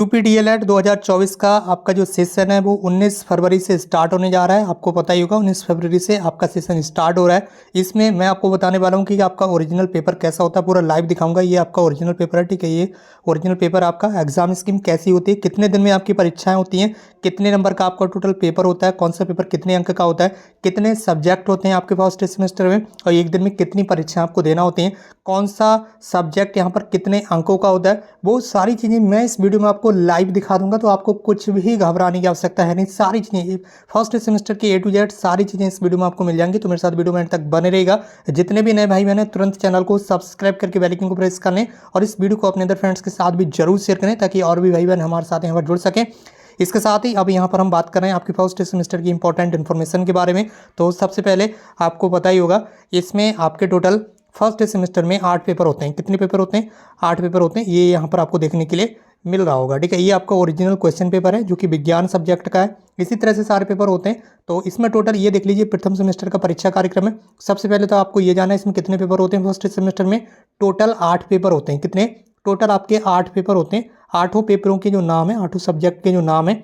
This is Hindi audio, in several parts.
यूपी डीएलएड 2024 का आपका जो सेशन है वो 19 फरवरी से स्टार्ट होने जा रहा है। आपको पता ही होगा 19 फरवरी से आपका सेशन स्टार्ट हो रहा है। इसमें मैं आपको बताने वाला हूँ कि आपका ओरिजिनल पेपर कैसा होता है, पूरा लाइव दिखाऊंगा। ये आपका ओरिजिनल पेपर है, ठीक है। ये ओरिजिनल पेपर आपका एग्जाम स्कीम कैसी होती है, कितने दिन में आपकी परीक्षाएं होती हैं, कितने नंबर का आपका टोटल पेपर होता है, कौन सा पेपर कितने अंक का होता है, कितने सब्जेक्ट होते हैं आपके फर्स्ट सेमेस्टर में, और एक दिन में कितनी परीक्षाएं आपको देना होती हैं, कौन सा सब्जेक्ट यहाँ पर कितने अंकों का होता है, वो सारी चीज़ें मैं इस वीडियो में आपको लाइव दिखा दूंगा। तो आपको कुछ भी घबराने की आवश्यकता है नहीं, सारी चीज़ें फर्स्ट सेमेस्टर की A to Z सारी चीज़ें इस वीडियो में आपको मिल जाएंगी। तो मेरे साथ वीडियो में एंड तक बने रहेगा। जितने भी नए भाई बहन हैं तुरंत चैनल को सब्सक्राइब करके बेल आइकन को प्रेस कर लें और इस वीडियो को अपने अदर फ्रेंड्स के साथ भी जरूर शेयर करें ताकि और भी भाई बहन हमारे साथ यहाँ पर जुड़ सकें। इसके साथ ही अब यहाँ पर हम बात कर रहे हैं आपकी फर्स्ट सेमेस्टर की इंपॉर्टेंट इन्फॉर्मेशन के बारे में। तो सबसे पहले आपको पता ही होगा इसमें आपके टोटल फर्स्ट सेमेस्टर में 8 पेपर होते हैं। कितने पेपर होते हैं? 8 पेपर होते हैं। ये यहाँ पर आपको देखने के लिए मिल रहा होगा, ठीक है। ये आपका ओरिजिनल क्वेश्चन पेपर है जो कि विज्ञान सब्जेक्ट का है। इसी तरह से सारे पेपर होते हैं। तो इसमें टोटल ये देख लीजिए प्रथम सेमेस्टर का परीक्षा कार्यक्रम है। सबसे पहले तो आपको ये जानना है इसमें कितने पेपर होते हैं। फर्स्ट सेमेस्टर में टोटल 8 पेपर होते हैं। कितने? टोटल आपके 8 पेपर होते हैं। 8 पेपरों के जो नाम है, 8 सब्जेक्ट के जो नाम है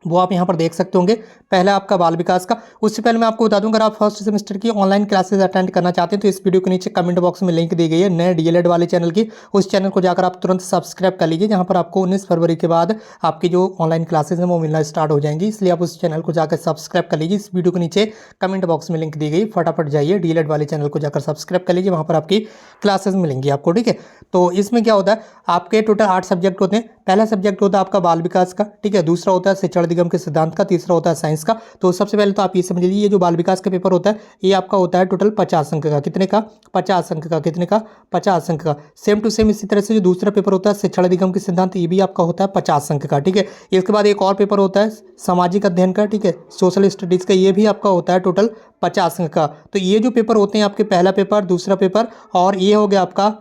वो आप यहाँ पर देख सकते होंगे। पहला आपका बाल विकास का। उससे पहले मैं आपको बता दूं, अगर आप फर्स्ट सेमेस्टर की ऑनलाइन क्लासेस अटेंड करना चाहते हैं तो इस वीडियो के नीचे कमेंट बॉक्स में लिंक दी गई है नए डीएलएड वाले चैनल की। उस चैनल को जाकर आप तुरंत सब्सक्राइब कर लीजिए, जहाँ पर आपको 19 फरवरी के बाद आपकी जो ऑनलाइन क्लासेज हैं वो मिलना स्टार्ट हो जाएंगी। इसलिए आप उस चैनल को जाकर सब्सक्राइब कर लीजिए। इस वीडियो के नीचे कमेंट बॉक्स में लिंक दी गई, फटाफट जाइए डीएलएड वाले चैनल को जाकर सब्सक्राइब कर लीजिए, वहाँ पर आपकी क्लासेज मिलेंगी आपको, ठीक है। तो इसमें क्या होता है, आपके टोटल 8 सब्जेक्ट होते हैं। पहला सब्जेक्ट होता है आपका बाल विकास का, ठीक है। दूसरा होता है शिक्षण अधिगम के सिद्धांत का, तीसरा होता है साइंस का। तो सबसे पहले तो आप ये समझ लीजिए, ये जो बाल विकास का पेपर होता है ये आपका होता है टोटल 50 अंक का। कितने का? 50 अंक का। कितने का? 50 अंक का। सेम टू सेम इसी तरह से जो दूसरा पेपर होता है शिक्षण अधिगम के सिद्धांत, ये भी आपका होता है 50 अंक का, ठीक है। इसके बाद एक और पेपर होता है सामाजिक अध्ययन का, ठीक है, सोशल स्टडीज का, ये भी आपका होता है टोटल 50 अंक का। तो ये जो पेपर होते हैं आपके, पहला पेपर, दूसरा पेपर, और ये हो गया आपका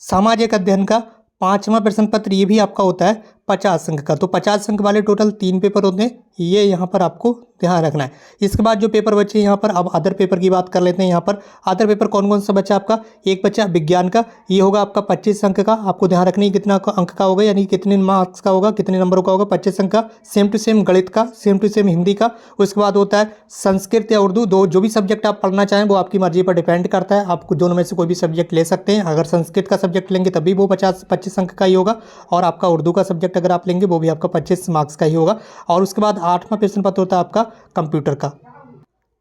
सामाजिक अध्ययन का 5वां प्रश्न पत्र, ये भी आपका होता है 50 अंक का। तो 50 अंक वाले टोटल 3 पेपर होते हैं, ये यहाँ पर आपको ध्यान रखना है। इसके बाद जो पेपर बचे यहाँ पर, अब अदर पेपर की बात कर लेते हैं। यहाँ पर अदर पेपर कौन कौन सा बचा आपका? एक बचा विज्ञान का, ये होगा आपका 25 अंक का। आपको ध्यान रखना है कितना अंक का होगा, यानी कितने मार्क्स का होगा, कितने नंबरों का होगा, 25 अंक का। सेम टू सेम गणित का, सेम टू सेम हिंदी का। उसके बाद होता है संस्कृत या उर्दू, दो जो भी सब्जेक्ट आप पढ़ना चाहें वो आपकी मर्जी पर डिपेंड करता है। आप दोनों में से कोई भी सब्जेक्ट ले सकते हैं। अगर संस्कृत का सब्जेक्ट लेंगे तभी वो 25 अंक का ही होगा, और आपका उर्दू का सब्जेक्ट अगर आप लेंगे वो भी आपका 25 मार्क्स का ही होगा। और उसके बाद 8वां प्रश्न पत्र होता है आपका कंप्यूटर का।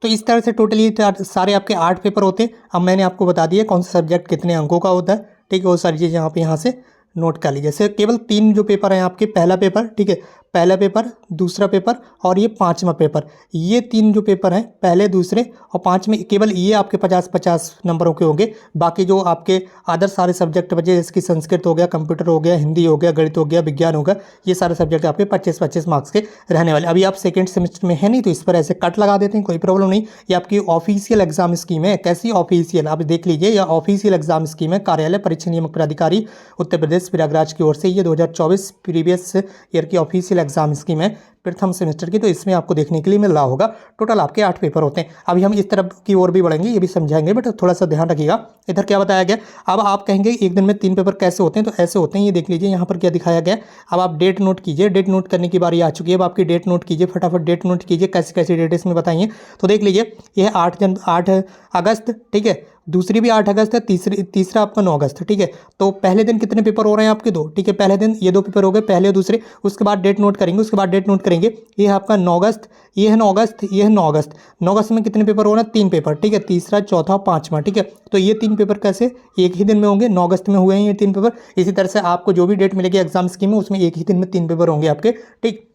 तो इस तरह से टोटली सारे आपके 8 पेपर होते हैं। अब मैंने आपको बता दिया कौन सा सब्जेक्ट कितने अंकों का होता है, ठीक है। वो सारी चीज़ें आप यहाँ से नोट कर लीजिए। जैसे केवल 3 जो पेपर हैं आपके, पहला पेपर, ठीक है, पहला पेपर, दूसरा पेपर और ये 5वां पेपर, ये 3 जो पेपर हैं, पहले, दूसरे और 5वें, केवल ये आपके 50-50 नंबरों के होंगे। बाकी जो आपके अदर सारे सब्जेक्ट बचे, जैसे कि संस्कृत हो गया, कंप्यूटर हो गया, हिंदी हो गया, गणित हो गया, विज्ञान हो गया, ये सारे सब्जेक्ट आपके 25-25 मार्क्स के रहने वाले। अभी आप सेकेंड सेमेस्टर में है नहीं तो इस पर ऐसे कट लगा देते हैं, कोई प्रॉब्लम नहीं। ये आपकी ऑफिशियल एग्जाम स्कीम है। कैसी ऑफिशियल? आप देख लीजिए, यह ऑफिशियल एग्जाम स्कीम है। कार्यालय परीक्षा नियामक प्राधिकारी उत्तर प्रदेश प्रयागराज की ओर से ये 2024 प्रीवियस ईयर की ऑफिशियल एग्जाम स्कीम है प्रथम सेमेस्टर की। तो इसमें आपको देखने के लिए मिल रहा होगा टोटल आपके 8 पेपर होते हैं। अभी हम इस तरफ की ओर भी बढ़ेंगे, ये भी समझाएंगे, बट थोड़ा सा ध्यान रखिएगा। इधर क्या बताया गया, अब आप कहेंगे एक दिन में 3 पेपर कैसे होते हैं, तो ऐसे होते हैं। ये देख लीजिए यहाँ पर क्या दिखाया गया। अब आप डेट नोट कीजिए, डेट नोट करने की बारी आ चुकी है। अब आपकी डेट नोट कीजिए, फटाफट डेट नोट कीजिए, कैसी कैसी डेट इसमें बताइए। तो देख लीजिए, यह 8 अगस्त, ठीक है, दूसरी भी 8 अगस्त है, तीसरा आपका 9 अगस्त, ठीक है। तो पहले दिन कितने पेपर हो रहे हैं आपके? 2, ठीक है। पहले दिन ये 2 पेपर हो गए, पहले और दूसरे। उसके बाद डेट नोट करेंगे, उसके बाद डेट नोट करेंगे। ये है आपका 9 अगस्त, ये है 9 अगस्त, ये है 9 अगस्त। 9 अगस्त में कितने पेपर हो रहे हैं? 3 पेपर, ठीक है, तीसरा, चौथा, 5वां, ठीक है। तो ये 3 पेपर कैसे एक ही दिन में होंगे? 9 अगस्त में हुए हैं ये 3 पेपर। इसी तरह से आपको जो भी डेट मिलेगी एग्जाम स्कीम में, उसमें एक ही दिन में 3 पेपर होंगे आपके, ठीक।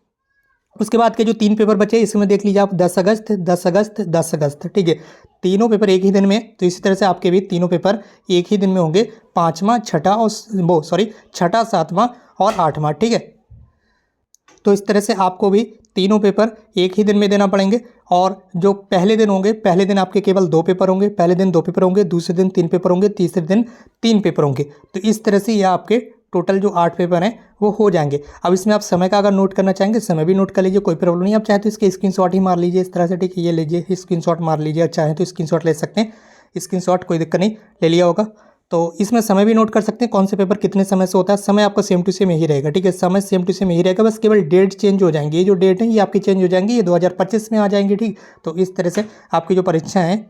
उसके बाद के जो 3 पेपर बचे इसमें देख लीजिए आप, 10 अगस्त, 10 अगस्त, 10 अगस्त, ठीक है। तीनों पेपर एक ही दिन में। तो इसी तरह से आपके भी तीनों पेपर एक ही दिन में होंगे, 5वां, छठा और छठा, 7वां और 8वां, ठीक है। तो इस तरह से आपको भी तीनों पेपर एक ही दिन में देना पड़ेंगे। और जो पहले दिन होंगे, पहले दिन आपके केवल 2 पेपर होंगे, पहले दिन 2 पेपर होंगे, दूसरे दिन 3 पेपर होंगे, तीसरे दिन 3 पेपर होंगे। तो इस तरह से ये आपके टोटल जो 8 पेपर हैं वो हो जाएंगे। अब इसमें आप समय का अगर नोट करना चाहेंगे, समय भी नोट कर लीजिए, कोई प्रॉब्लम नहीं। आप चाहे तो इसके स्क्रीनशॉट ही मार लीजिए इस तरह से, ठीक है। ये लीजिए स्क्रीनशॉट मार लीजिए, चाहे तो स्क्रीनशॉट ले सकते हैं, स्क्रीनशॉट कोई दिक्कत नहीं, ले लिया होगा। तो इसमें समय भी नोट कर सकते हैं कौन से पेपर कितने समय से होता है। समय आपका सेम टू सेम यही रहेगा, ठीक है, समय सेम टू सेम यही रहेगा, बस केवल डेट चेंज हो जाएंगी। ये जो डेट है ये आपकी चेंज हो जाएंगी, ये 2025 में आ जाएंगे, ठीक। तो इस तरह से आपकी जो परीक्षा है,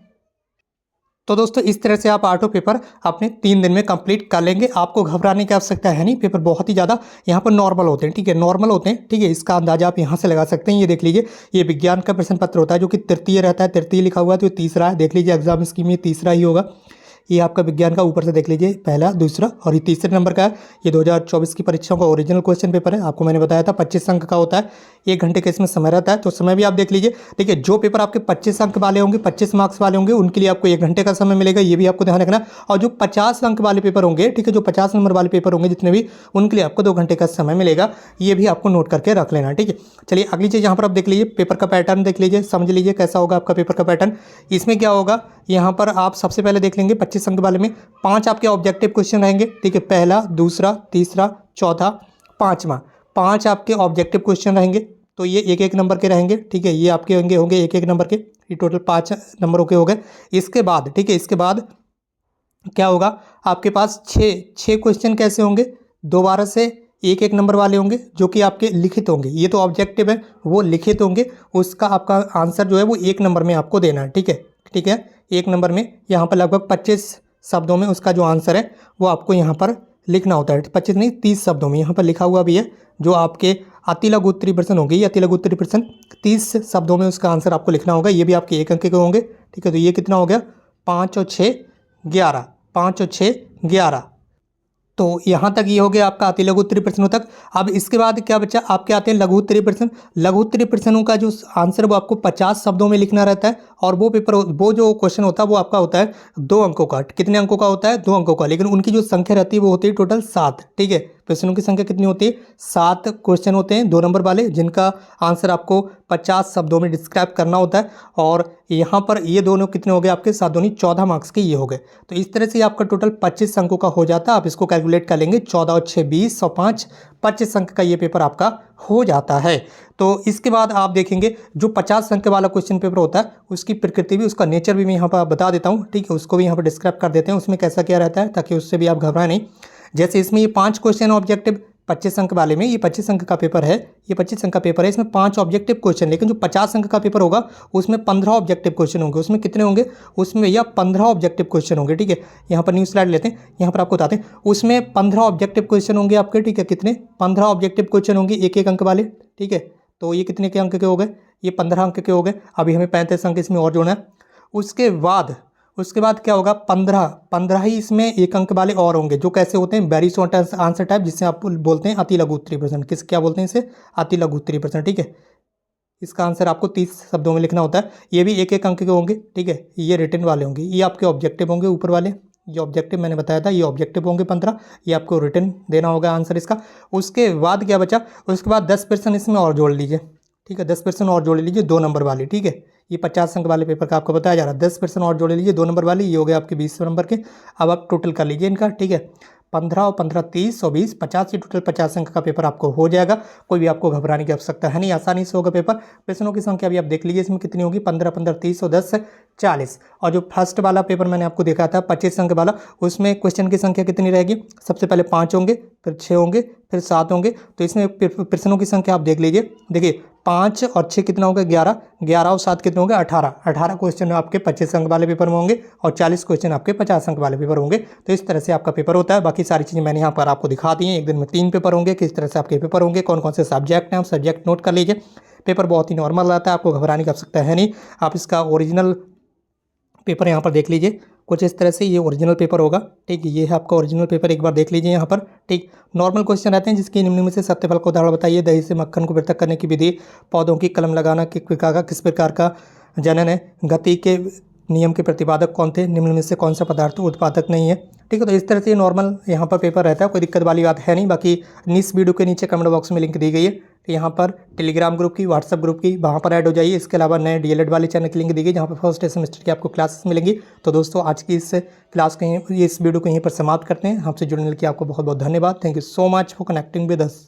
तो दोस्तों इस तरह से आप आठों पेपर अपने 3 दिन में कंप्लीट कर लेंगे। आपको घबराने की आवश्यकता है नहीं, पेपर बहुत ही ज़्यादा यहाँ पर नॉर्मल होते हैं, ठीक है, नॉर्मल होते हैं, ठीक है। इसका अंदाजा आप यहाँ से लगा सकते हैं। ये देख लीजिए, ये विज्ञान का प्रश्न पत्र होता है जो कि तृतीय रहता है, तृतीय लिखा हुआ है तो तीसरा है। देख लीजिए एग्जाम स्कीम ये तीसरा ही होगा। ये आपका विज्ञान का ऊपर से देख लीजिए, पहला, दूसरा और ये तीसरे नंबर का है। ये 2024 की परीक्षाओं का ओरिजिनल क्वेश्चन पेपर है। आपको मैंने बताया था 25 अंक का होता है, 1 घंटे का इसमें समय रहता है। तो समय भी आप देख लीजिए, देखिए जो पेपर आपके 25 अंक वाले होंगे, 25 मार्क्स वाले होंगे, उनके लिए आपको 1 घंटे का समय मिलेगा, ये भी आपको ध्यान रखना। और जो 50 अंक वाले पेपर होंगे, ठीक है, जो 50 नंबर वाले पेपर होंगे जितने भी, उनके लिए आपको 2 घंटे का समय मिलेगा। ये भी आपको नोट करके रख लेना, ठीक है। चलिए अगली चीज़ यहाँ पर आप देख लीजिए, पेपर का पैटर्न देख लीजिए, समझ लीजिए कैसा होगा आपका पेपर का पैटर्न। इसमें क्या होगा, यहाँ पर आप सबसे पहले देख लेंगे 25 अंक वाले में 5 आपके ऑब्जेक्टिव क्वेश्चन रहेंगे, ठीक है, पहला, दूसरा, तीसरा, चौथा, 5वां, 5 आपके ऑब्जेक्टिव क्वेश्चन रहेंगे। तो ये 1-1 नंबर के रहेंगे, ठीक है, ये आपके होंगे 1-1 नंबर के, ये टोटल 5 नंबरों के हो गए। इसके बाद, ठीक है, इसके बाद क्या होगा, आपके पास 6 क्वेश्चन कैसे होंगे, दोबारा से 1-1 नंबर वाले होंगे जो कि आपके लिखित होंगे। ये तो ऑब्जेक्टिव है, वो लिखित होंगे, उसका आपका आंसर जो है वो 1 नंबर में आपको देना है, ठीक है, ठीक है, 1 नंबर में। यहाँ पर लगभग 25 शब्दों में उसका जो आंसर है वो आपको यहाँ पर लिखना होता है। 25 नहीं, 30 शब्दों में यहाँ पर लिखा हुआ भी है। जो आपके अति लघु उत्तरीय प्रश्न होंगे, ये अति लघु उत्तरीय प्रश्न 30 शब्दों में उसका आंसर आपको लिखना होगा। ये भी आपके 1 अंक के होंगे, ठीक है। तो ये कितना हो गया, 5 और 6 11, 5 और 6 11। तो यहाँ तक ये हो गया आपका अति लघु उत्तरीय प्रश्नों तक। अब इसके बाद क्या बचा, आपके आते हैं लघु उत्तरीय प्रश्न। लघु उत्तरीय प्रश्नों का जो आंसर वो आपको 50 शब्दों में लिखना रहता है, और वो पेपर, वो जो क्वेश्चन होता है वो आपका होता है 2 अंकों का। कितने अंकों का होता है, 2 अंकों का, लेकिन उनकी जो संख्या रहती है वो होती है टोटल 7, ठीक है। प्रश्नों की संख्या कितनी होती है, 7 क्वेश्चन होते हैं 2 नंबर वाले, जिनका आंसर आपको 50 शब्दों में डिस्क्राइब करना होता है। और यहाँ पर ये दोनों कितने हो गए आपके, 7 दूनी 14 मार्क्स के ये हो गए। तो इस तरह से आपका टोटल 25 अंकों का हो जाता है। आप इसको कैलकुलेट कर लेंगे, 14 और 6 20 और 5 25 अंक का ये पेपर आपका हो जाता है। तो इसके बाद आप देखेंगे जो 50 अंक वाला क्वेश्चन पेपर होता है उसकी प्रकृति भी, उसका नेचर भी मैं यहाँ पर बता देता हूँ, ठीक है, उसको भी यहाँ पर डिस्क्राइब कर देते हैं उसमें कैसा क्या रहता है, ताकि उससे भी आप घबराएं नहीं। जैसे इसमें ये 5 क्वेश्चन ऑब्जेक्टिव 25 अंक वाले में, ये 25 अंक का पेपर है, ये 25 अंक का पेपर है, इसमें 5 ऑब्जेक्टिव क्वेश्चन। लेकिन जो 50 अंक का पेपर होगा उसमें 15 ऑब्जेक्टिव क्वेश्चन होंगे। उसमें कितने होंगे, उसमें भैया 15 ऑब्जेक्टिव क्वेश्चन होंगे, ठीक है। यहाँ पर न्यू स्लाइड लेते हैं, यहाँ पर आपको बताते हैं, उसमें 15 ऑब्जेक्टिव क्वेश्चन होंगे आपके, ठीक है। कितने, 15 ऑब्जेक्टिव क्वेश्चन होंगे 1-1 अंक वाले, ठीक है। तो ये कितने के अंक के हो गए, ये 15 अंक के हो गए। अभी हमें 35 अंक इसमें और जोड़ना है। उसके बाद क्या होगा, 15 ही इसमें 1 अंक वाले और होंगे, जो कैसे होते हैं, वेरी शॉर्ट आंसर टाइप, जिससे आप बोलते हैं अति लघु उत्तरीय प्रश्न। किस क्या बोलते हैं इसे, अति लघु उत्तरीय प्रश्न, ठीक है। इसका आंसर आपको 30 शब्दों में लिखना होता है। ये भी 1-1 अंक के होंगे, ठीक है। ये रिटन वाले होंगे, ये आपके ऑब्जेक्टिव होंगे ऊपर वाले, ये ऑब्जेक्टिव मैंने बताया था, ये ऑब्जेक्टिव होंगे 15, ये आपको रिटन देना होगा आंसर इसका। उसके बाद क्या बचा, उसके बाद 10% इसमें और जोड़ लीजिए, ठीक है, 10% और जोड़ लीजिए 2 नंबर वाले, ठीक है। ये 50 अंक वाले पेपर का आपको बताया जा रहा है, 10% और जोड़ लीजिए 2 नंबर वाले, ये हो गए आपके 20 नंबर के। अब आप टोटल कर लीजिए इनका, ठीक है, 15 और 15 30 और 20 50, ये टोटल 50 अंक का पेपर आपको हो जाएगा। कोई भी आपको घबराने की आवश्यकता है नहीं, आसानी से होगा पेपर। प्रश्नों की संख्या भी आप देख लीजिए इसमें कितनी होगी, 15 15 30 और 10 40। और जो फर्स्ट वाला पेपर मैंने आपको देखा था 25 अंक वाला, उसमें क्वेश्चन की संख्या कितनी रहेगी, सबसे पहले 5 होंगे, फिर 6 होंगे, फिर 7 होंगे। तो इसमें प्रश्नों की संख्या आप देख लीजिए, देखिए 5 और 6 कितना होगा, 11, 11 और 7 कितने होंगे, 18 क्वेश्चन आपके 25 अंक वाले पेपर में होंगे, और 40 क्वेश्चन आपके 50 अंक वाले पेपर होंगे। तो इस तरह से आपका पेपर होता है। बाकी सारी चीज़ें मैंने यहाँ पर आपको दिखा दी हैं। एक दिन में 3 पेपर होंगे, किस तरह से आपके पेपर होंगे, कौन कौन से सब्जेक्ट हैं, आप सब्जेक्ट नोट कर लीजिए। पेपर बहुत ही नॉर्मल रहता है, आपको घबराने की आवश्यकता है नहीं। आप इसका ओरिजिनल पेपर यहाँ पर देख लीजिए, कुछ इस तरह से ये ओरिजिनल पेपर होगा, ठीक है। ये है आपका ओरिजिनल पेपर, एक बार देख लीजिए यहाँ पर, ठीक। नॉर्मल क्वेश्चन रहते हैं, जिसकी निम्न में से सत्यफल का उदाहरण बताइए, दही से मक्खन को पृथक करने की विधि, पौधों की कलम लगाना किस प्रकार का जनन है, गति के नियम के प्रतिपादक कौन थे, निम्न में से कौन सा पदार्थ उत्पादक नहीं है, ठीक है। तो इस तरह से नॉर्मल यहाँ पर पेपर रहता है, कोई दिक्कत वाली बात है नहीं। बाकी इस वीडियो के नीचे कमेंट बॉक्स में लिंक दी गई है, यहाँ पर टेलीग्राम ग्रुप की, व्हाट्सअप ग्रुप की, वहाँ पर ऐड हो जाइए। इसके अलावा नए डीएलएड वाले चैनल की लिंक दी गई, जहाँ पर फर्स्ट सेमेस्टर की आपको क्लासेस मिलेंगी। तो दोस्तों आज की इस वीडियो को यहीं पर समाप्त करते हैं। हमसे जुड़ने के लिए आपको बहुत बहुत धन्यवाद। Thank you so much for connecting with us.